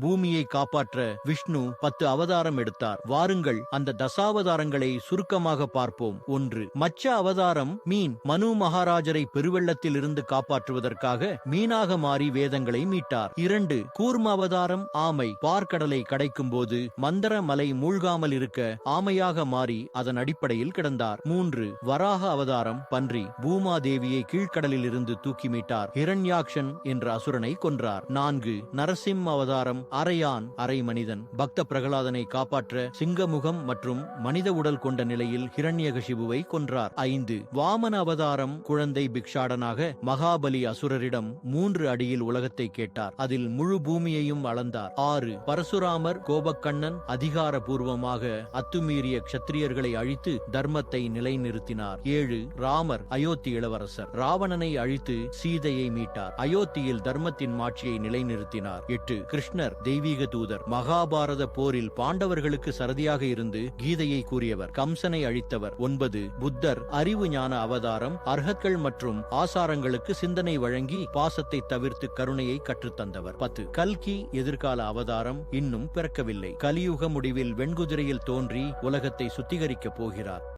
பூமியை காப்பாற்ற விஷ்ணு 10 அவதாரம் எடுத்தார். வாருங்கள் அந்த தசாவதாரங்களை சுருக்கமாக பார்ப்போம். 1. மச்ச அவதாரம் மீன். மனு மகாராஜரை பெருவெள்ளத்தில் இருந்து காப்பாற்றுவதற்காக மீனாக மாறி வேதங்களை மீட்டார். 2. கூர்ம அவதாரம் ஆமை. பார்க்கடலை கடைக்கும் போது மந்தர மலை மூழ்காமல் இருக்க ஆமையாக மாறி அதன் அடிப்படையில் கிடந்தார். 3. வராக அவதாரம் பன்றி. பூமாதேவியை கீழ்கடலில் இருந்து தூக்கி மீட்டார். ஹிரண்யாக்ஷன் என்ற அசுரனை கொன்றார். 4. நரசிம்ம அவதாரம் அரையான் அரை மனிதன். பக்த பிரகலாதனை காப்பாற்ற சிங்கமுகம் மற்றும் மனித உடல் கொண்ட நிலையில் ஹிரண்யகசிபுவை கொன்றார். 5. வாமன அவதாரம் குழந்தை பிக்ஷாடனாக மகாபலி அசுரரிடம் 3 அடியில் உலகத்தை கேட்டார். அதில் முழு பூமியையும் அளந்தார். 6. பரசுராமர் கோபக்கண்ணன் அதிகாரபூர்வமாக அத்துமீறிய க்ஷத்திரியர்களை அழித்து தர்மத்தை நிலைநிறுத்தினார். 7. ராமர் அயோத்தி இளவரசர். ராவணனை அழித்து சீதையை மீட்டார். அயோத்தியில் தர்மத்தின் மாட்சியை நிலைநிறுத்தினார். 8. கிருஷ்ணர் தெய்வீக தூதர். மகாபாரத போரில் பாண்டவர்களுக்கு சரதியாக இருந்து கீதையை கூறியவர். கம்சனை அழித்தவர். 9. புத்தர் அறிவு ஞான அவதாரம். அர்ஹத்கள் மற்றும் ஆசாரங்களுக்கு சிந்தனை வழங்கி பாசத்தை தவிர்த்து கருணையை கற்றுத்தந்தவர். 10. கல்கி எதிர்கால அவதாரம். இன்னும் பிறக்கவில்லை. கலியுக முடிவில் வெண்குதிரையில் தோன்றி உலகத்தை சுத்திகரிக்கப் போகிறார்.